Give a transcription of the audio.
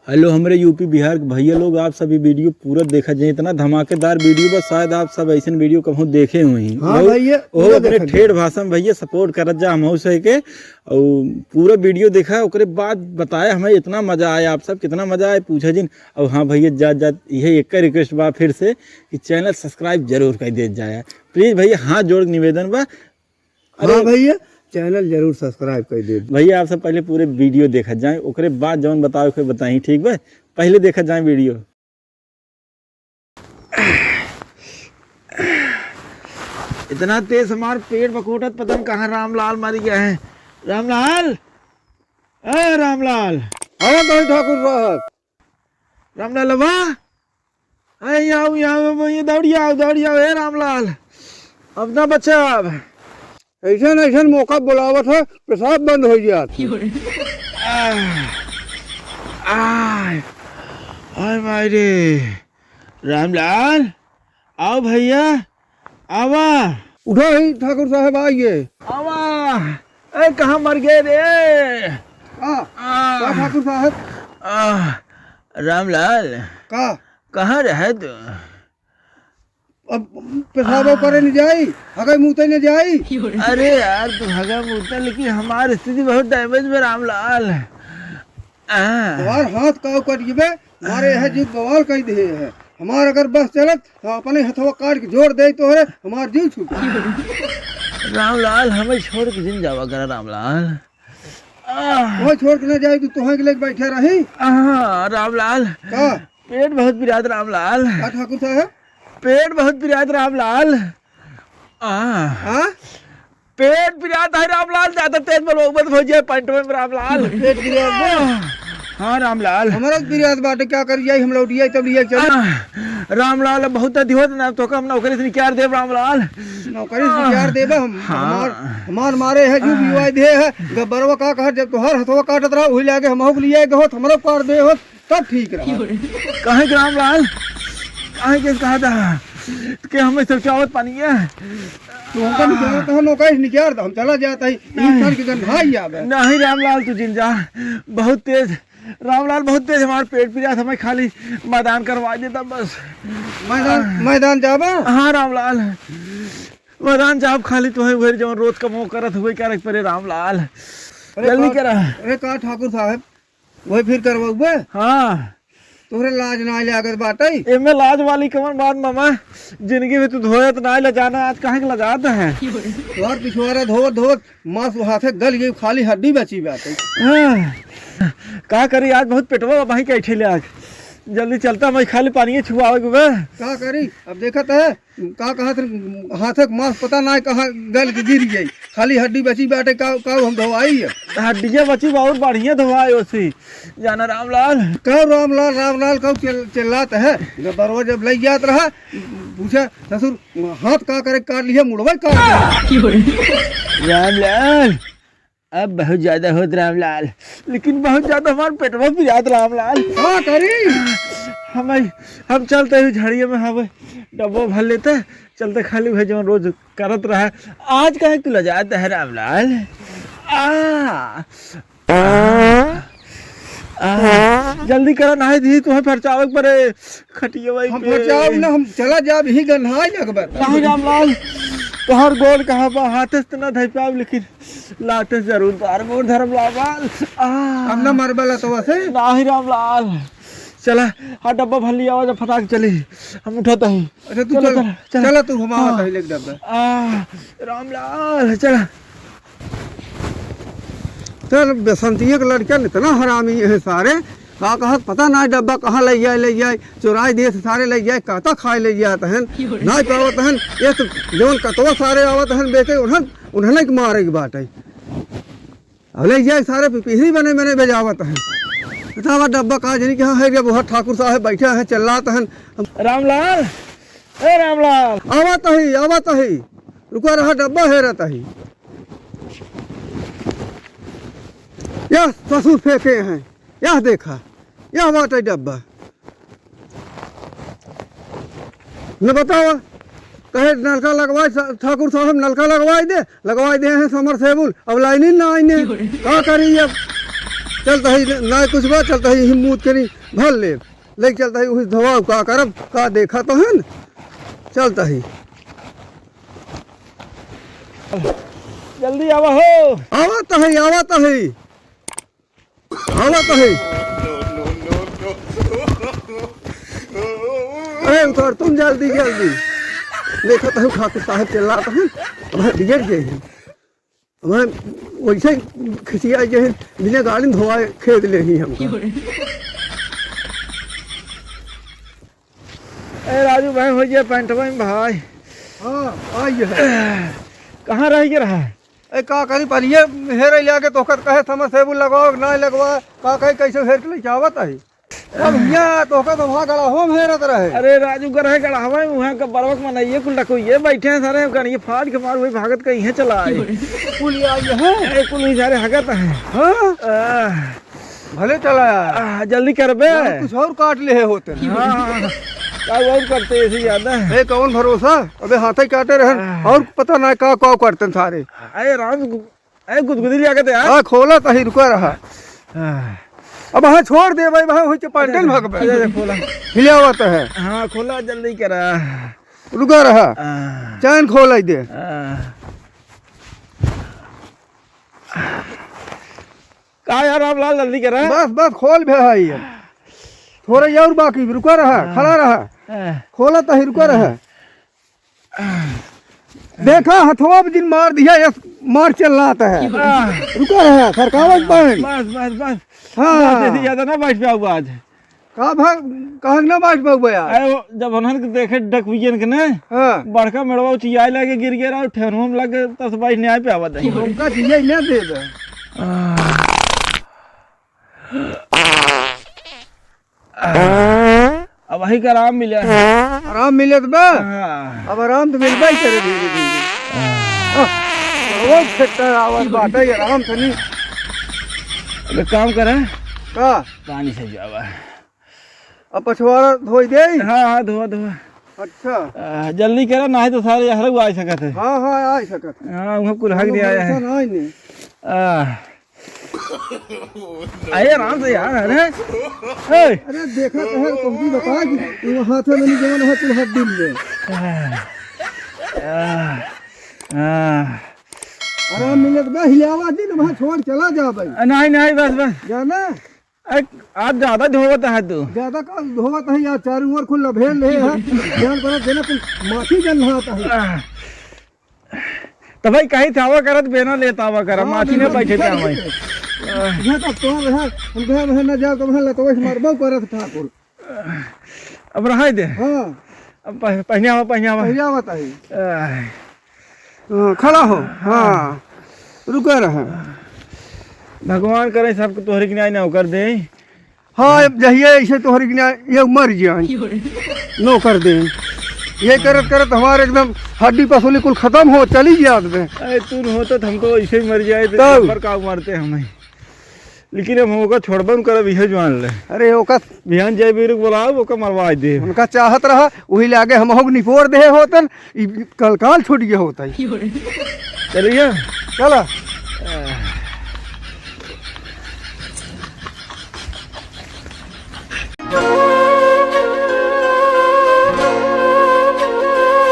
Hello हमारे UP Bihar के भैया लोग, आप सभी वीडियो पूरा देखा जाए। इतना धमाकेदार वीडियो बस शायद आप सब ऐसे वीडियो कभी देखे हुए हैं। हाँ भैया, वो अपने ठेठ भाषा में भैया सपोर्ट करत जा हम सही के और पूरा वीडियो देखा। ओकरे बाद बताया हमें इतना मजा आया, आप सब कितना मजा आया पूछा जिन। और हाँ भैया जा यही एक रिक्वेस्ट बा फिर से कि चैनल सब्सक्राइब जरूर कर दे जाए प्लीज भैया, हाथ जोड़ निवेदन बा। हाँ भैया, चैनल जरूर सब्सक्राइब कर दे भैया। आप सब पहले पूरे वीडियो देखा जाए, ओकरे बाद जौन बताओ कोई बताई, ठीक बा? पहले देखा जाए वीडियो। इतना तेज हमार पेट बकोटत, पता नहीं कहाँ रामलाल मर गया है। रामलाल, ए रामलाल, हाँ तो ठाकुर साहब, रामलाल अबा, अरे यहाँ दौड़ी आओ ए रामलाल, अब ना बच्चा अब ऐसा ऐसा मौका बुलावत है, पेशाब बंद हो गया। आय मायरे, रामलाल आओ भैया, आवा उठो ही ठाकुर साहब, आइए। आवा, ए कहाँ मर गए रे? ठाकुर साहब, रामलाल का कहाँ रहे तू? अब पेशाब करे नहीं जाई, अगर मुँह नहीं जाई। अरे यार तू भगा मुँहता, लेकिन हमारी स्थिति बहुत डैमेज में रामलाल। हमार हाथ का कट गए, हमारे यहाँ जीव बवाल कह दे है। हमार अगर बस चलत तो अपने हथवा काट के जोड़ दे तो है हमार जीव छूट। रामलाल हमें छोड़ के जिन जावा करा रामलाल। वह छोड़ के न जाए तो तुहे के लेके बैठे रही। रामलाल का पेट बहुत पिरात रामलाल, ठाकुर साहब, पेट बहुत पिरात रामलाल। पेट पिरात है रामलाल, ज्यादा तेज बलोबत हो जाए पंट में रामलाल। पेट गिरा। हाँ रामलाल, हमारा बिराद बाटे क्या कर जाई, हम लौटिया तब लिया चल। रामलाल बहुत अधिवत ना तो हम नौकरी से निकाल दे रामलाल। नौकरी से निकाल देबे हम। हमार मारे है जो विवाह दे है गब्बरवा का कहा, जब तोहर हथवा काटत रहा वही लागे हमहु के लिए गहो, हमरो काट दे हो तब ठीक रहा। कहे रामलाल, कहे के कहा था कि हमें सोचावत पानी है तो हमको निकाल तो नौकरी से निकाल हम चला जाता है इंसान के गंधाई आवे। नहीं रामलाल तू जिन जा, बहुत तेज रामलाल, बहुत तेज हमारे पेट पिरात, हमें खाली मैदान करवा देता बस। मैदान जाबा? हाँ रामलाल, मैदान जाब खाली तो है वही जो रोज कमो करत हुए क्या रख परे रामलाल, जल्दी करा। अरे का ठाकुर साहब, वही फिर करवाऊबे? हाँ तोहरे लाज ना लागत बाटे। एमे लाज वाली कमन बात मामा, जिंदगी में तू धोयत ना लजाना, आज काहे के लजात है? तोहर पिछवाड़ा धोवत मांस हाथे गल गई, खाली हड्डी बची बाटे। का करी, आज बहुत पेटवा भाई कैठे ले, आज जल्दी चलता, मैं खाली पानी छुआवे गुबे। का करी अब देखत है का कहत हाथे मांस पता ना कहाँ गल के गिर गई, खाली हड्डी बची बाटे। का हम धोवाई है, हड्डियां बची बहुत बढ़िया धोवाई ओसी जाना रामलाल। कहो रामलाल कहो चिल्लात है। बरवा जब लग जात रहा पूछा ससुर हाथ का करे काट लिया, मुड़वा काट लिया। रामलाल अब बहुत ज्यादा होत रामलाल, लेकिन बहुत ज्यादा हमारे पेटवा पिरात रामलाल। का करी हम चलते हुए झाड़ियों में हवे डब्बो भर लेते, चलते खाली वही जो रोज करत रहा। आज कहे तू लजाता है रामलाल? जल्दी करा, नहाई दी तुम्हें परचावे परे खटिया भाई। हम परचाव ना, हम चला जाब ही गन्हाई लगबे। नहीं रामलाल, तोहर गोड़ कहाँ बा, हाथे से ना धइ पाब, लेकिन लाते जरूर तार गोड़ धरम रामलाल। अब ना मरबला तो वैसे नहीं रामलाल, चला हाँ डब्बा भर लिया आवाज फटाक चली, हम उठाता ही। अच्छा तू चला तू हमारा कहीं लेके डब्बा। रामलाल चला चल। बसंतिया के लड़कियां इतना हरामी है सारे, का कहत पता ना डब्बा कहाँ ले जाए चुराई दिए सारे ले जाए, कहता खाए ले जाते हैं ना पावत हैं। ये तो जवन कतवा सारे आवत हैं बेटे उन्हें मारे की बात है। अब ले जाए सारे पिहरी बने बेजावत हैं। बतावा डब्बा कहा जनी कहाँ है, जब वहाँ ठाकुर साहब बैठे हैं चिल्लाते हैं। रामलाल, ए रामलाल, आवत ही रुका रहा, डब्बा है रहता ही। यह ससुर फेंके हैं, यह देखा, यह बात है डब्बा। न बतावा कहे नलका लगवाए ठाकुर साहब, नलका लगवाए दे हैं समर सेबुल, अब लाइन ना आईने का करी अब। चलता है ना कुछ बात चलता है हिम्मत करी भर ले चलता है उस धवा का करब का देखा तो है न चलता है जल्दी आवा हो। आवत है आवत है आवत है अरे उतर तुम जल्दी जल्दी देखो तो ठाकुर साहब चिल्लाता है वह बिगड़ गए हैं वह वैसे खिसिया जो है बिना गाड़ी में धोआ खेद ले ही हमको ए राजू भाई हो गया पैंट में भाई। हाँ आई है कहाँ रह गया रहा ए का करी पलिए हेर लिया के तोखत कहे समझ सेबुल लगवाओ ना लगवा का कहे कैसे हेर के ले जावत है अब यहाँ तोखत वहाँ गड़ा होम हेरत रहे। अरे राजू कर है गड़ा हवा वहाँ का बरवक मनाइए कुल डको ये बैठे हैं सारे करिए फाड़ के मार वही भागत कहीं है चला आए कुल आई है ए, कुल ही सारे हगत है। हाँ भले चला जल्दी कर बे कुछ और काट ले होते हाँ क्या और करते ऐसे ज्यादा है। ए कौन भरोसा अबे हाथ ही काटे रहे और पता ना का करते सारे। अरे राम गुदगुदी लिया के यार हाँ खोला तो ही रुका रहा अब हाँ छोड़ दे भाई वहाँ हो पाटन भग खोला हिलावत है। हाँ खोला जल्दी करा रुका रहा चैन खोल दे का यार आप लाल जल्दी करा बस बस खोल भी है थोड़ा ये और बाकी रुका रहा खड़ा रहा खोला तो ही रुका रहा देखा हथवा दिन मार दिया ये मार चल रहा है रुका रहा सरकावत पैन बस बस बस हाँ ज्यादा ना बैठ पाऊँ आज का भाग कहा ना बैठ पाऊ यार अरे जब उन्होंने देखे डकवियन के ना हाँ बड़का मेड़वा चियाई लगे गिर गया और ठेरवा में लगे तब बाई न्याय पे आवा दे उनका चीजें न दे दे अब वही का आराम मिला आराम मिले तो बा हाँ। अब आराम तो मिलता ही करे धीरे धीरे आवाज बात है आराम तो नहीं अब एक काम करे का पानी से जावा अब पछवाड़ा धोई दे हाँ हाँ धोआ धोआ अच्छा जल्दी करो ना तो सारे हर आ सकते है हाँ हाँ आ सकत हाँ वहाँ कुल हक दिया है नहीं आइए आराम से यार अरे अरे देखा तो है तुम बता कि वो हाथ में नहीं जवन है तुम हाथ दिल में आराम मिले तो हिलावा दिन वहाँ छोड़ चला जा भाई नहीं नहीं बस बस जाना आज ज्यादा धोवत है तू ज्यादा का धोवत है यार चारों ओर खुला भेल रहे है ध्यान करो देना कुछ माफी जल रहा है तो भाई कहीं थावा करत बेना लेता हुआ करा माथी ने बैठे थे भाई यहाँ तक तो है हम कहे वह न जाओ तो वहाँ लतो वैसे मारबो करत ठाकुर अब रहा दे हाँ अब पहनावा हिलावत है खड़ा हो हाँ रुका रहा भगवान करे सबको तोहरे की न्याय कर दे हाँ अब जहिए ऐसे तोहरे की ये मर जाए नो कर दे ये करत करत हमारे एकदम हड्डी पसोली कुल खत्म हो चली गया अरे तू हो तो हमको ऐसे ही मर जाए पर का मारते हमें लेकिन हम होगा छोड़बन करब यह जवान ले अरे ओका बिहान जय वीर बुलाओ ओका मरवा दे उनका चाहत रहा वही लागे हम होग निपोर दे होतन कल काल छूट गया होता है चलिए चला Oh